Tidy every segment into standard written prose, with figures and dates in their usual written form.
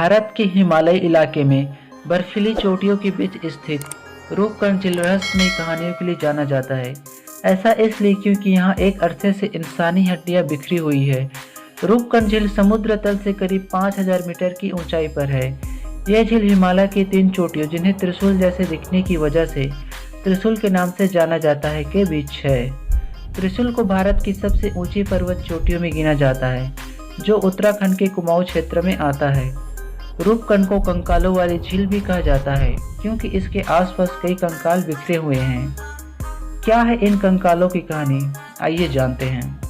भारत के हिमालयी इलाके में बर्फीली चोटियों के बीच स्थित रूपकुंड झील रहस्यमयी कहानियों के लिए जाना जाता है। ऐसा इसलिए क्योंकि यहाँ एक अरसे से इंसानी हड्डियाँ बिखरी हुई है। रूपकुंड झील समुद्र तल से करीब 5000 मीटर की ऊंचाई पर है। यह झील हिमालय की 3 चोटियों, जिन्हें त्रिशूल जैसे दिखने की वजह से त्रिशूल के नाम से जाना जाता है, के बीच है। त्रिशूल को भारत की सबसे ऊंची पर्वत चोटियों में गिना जाता है, जो उत्तराखंड के कुमाऊं क्षेत्र में आता है। रूपकुंड को कंकालों वाली झील भी कहा जाता है, क्योंकि इसके आसपास कई कंकाल बिखरे हुए हैं। क्या है इन कंकालों की कहानी, आइए जानते हैं।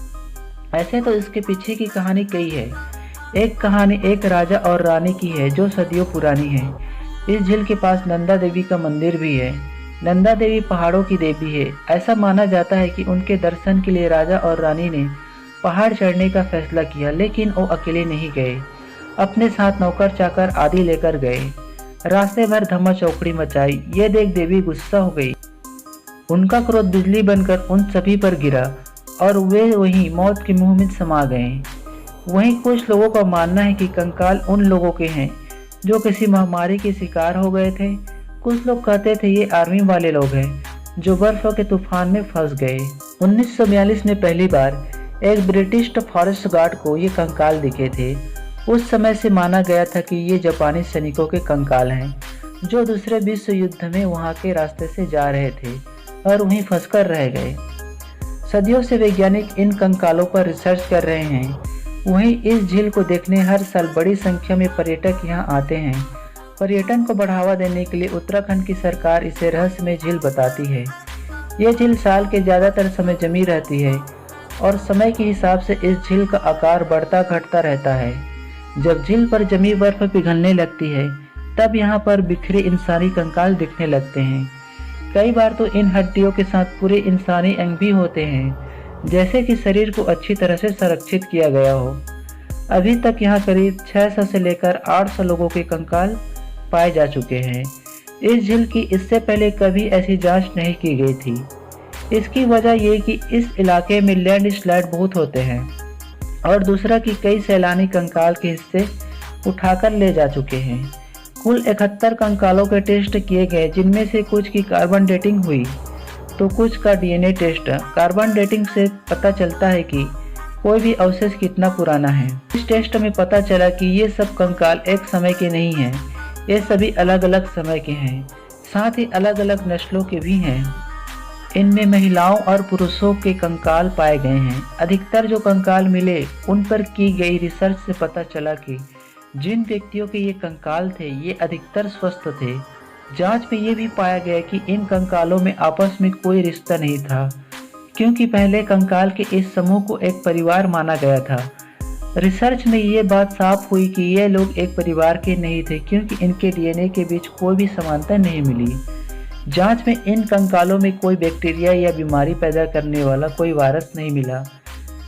ऐसे तो इसके पीछे की कहानी कई है। एक कहानी एक राजा और रानी की है, जो सदियों पुरानी है। इस झील के पास नंदा देवी का मंदिर भी है। नंदा देवी पहाड़ों की देवी है। ऐसा माना जाता है कि उनके दर्शन के लिए राजा और रानी ने पहाड़ चढ़ने का फैसला किया, लेकिन वो अकेले नहीं गए। अपने साथ नौकर चाकर आदि लेकर गए। रास्ते भर धमा चौकड़ी मचाई। ये देख देवी गुस्सा हो गई। उनका क्रोध बिजली बनकर उन सभी पर गिरा और वे वहीं मौत के मुंह में समा गए। वहीं कुछ लोगों का मानना है कि कंकाल उन लोगों के हैं जो किसी महामारी के शिकार हो गए थे। कुछ लोग कहते थे ये आर्मी वाले लोग हैं जो बर्फ के तूफान में फंस गए। 1942 में पहली बार एक ब्रिटिश फॉरेस्ट गार्ड को ये कंकाल दिखे थे। उस समय से माना गया था कि ये जापानी सैनिकों के कंकाल हैं, जो दूसरे विश्व युद्ध में वहां के रास्ते से जा रहे थे और वहीं फंसकर रह गए। सदियों से वैज्ञानिक इन कंकालों पर रिसर्च कर रहे हैं। वहीं इस झील को देखने हर साल बड़ी संख्या में पर्यटक यहां आते हैं। पर्यटन को बढ़ावा देने के लिए उत्तराखंड की सरकार इसे रहस्यमय झील बताती है। ये झील साल के ज़्यादातर समय जमी रहती है और समय के हिसाब से इस झील का आकार बढ़ता घटता रहता है। जब झील पर जमी बर्फ पिघलने लगती है, तब यहाँ पर बिखरे इंसानी कंकाल दिखने लगते हैं। कई बार तो इन हड्डियों के साथ पूरे इंसानी अंग भी होते हैं, जैसे कि शरीर को अच्छी तरह से संरक्षित किया गया हो। अभी तक यहाँ करीब 600 से लेकर 800 लोगों के कंकाल पाए जा चुके हैं। इस झील की इससे पहले कभी ऐसी जांच नहीं की गई थी। इसकी वजह ये कि इस इलाके में लैंडस्लाइड बहुत होते हैं और दूसरा कि कई सैलानी कंकाल के हिस्से उठाकर ले जा चुके हैं। कुल 71 कंकालों के टेस्ट किए गए, जिनमें से कुछ की कार्बन डेटिंग हुई तो कुछ का डीएनए टेस्ट। कार्बन डेटिंग से पता चलता है कि कोई भी अवशेष कितना पुराना है। इस टेस्ट में पता चला कि ये सब कंकाल एक समय के नहीं हैं, ये सभी अलग अलग समय के हैं, साथ ही अलग अलग नस्लों के भी हैं। इनमें महिलाओं और पुरुषों के कंकाल पाए गए हैं। अधिकतर जो कंकाल मिले उन पर की गई रिसर्च से पता चला कि जिन व्यक्तियों के ये कंकाल थे, ये अधिकतर स्वस्थ थे। जांच में ये भी पाया गया कि इन कंकालों में आपस में कोई रिश्ता नहीं था, क्योंकि पहले कंकाल के इस समूह को एक परिवार माना गया था। रिसर्च में ये बात साफ हुई कि ये लोग एक परिवार के नहीं थे, क्योंकि इनके डीएनए के बीच कोई भी समानता नहीं मिली। जांच में इन कंकालों में कोई बैक्टीरिया या बीमारी पैदा करने वाला कोई वायरस नहीं मिला।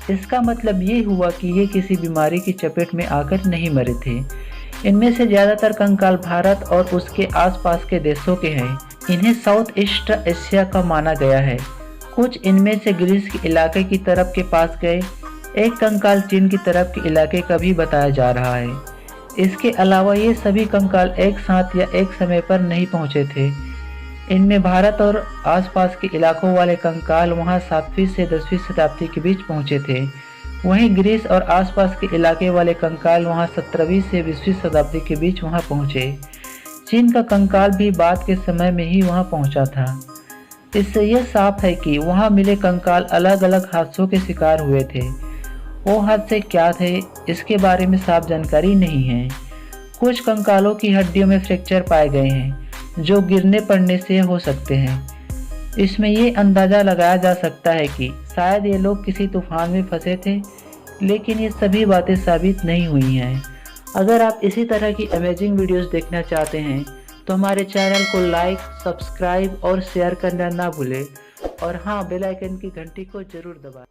इसका मतलब ये हुआ कि ये किसी बीमारी की चपेट में आकर नहीं मरे थे। इनमें से ज़्यादातर कंकाल भारत और उसके आसपास के देशों के हैं। इन्हें साउथ ईस्ट एशिया का माना गया है। कुछ इनमें से ग्रीस के इलाके की तरफ के पास गए। एक कंकाल चीन की तरफ के इलाके का भी बताया जा रहा है। इसके अलावा ये सभी कंकाल एक साथ या एक समय पर नहीं पहुँचे थे। इनमें भारत और आसपास के इलाकों वाले कंकाल वहां 7वीं से 10वीं शताब्दी के बीच पहुंचे थे। वहीं ग्रीस और आसपास के इलाके वाले कंकाल वहां 17वीं से 20वीं शताब्दी के बीच वहां पहुंचे। चीन का कंकाल भी बाद के समय में ही वहां पहुंचा था। इससे यह साफ है कि वहां मिले कंकाल अलग अलग हादसों के शिकार हुए थे। वो हादसे क्या थे, इसके बारे में साफ जानकारी नहीं है। कुछ कंकालों की हड्डियों में फ्रैक्चर पाए गए हैं, जो गिरने पड़ने से हो सकते हैं। इसमें ये अंदाज़ा लगाया जा सकता है कि शायद ये लोग किसी तूफान में फंसे थे, लेकिन ये सभी बातें साबित नहीं हुई हैं। अगर आप इसी तरह की अमेजिंग वीडियोस देखना चाहते हैं तो हमारे चैनल को लाइक, सब्सक्राइब और शेयर करना ना भूलें। और हाँ, बेल आइकन की घंटी को ज़रूर दबाएं।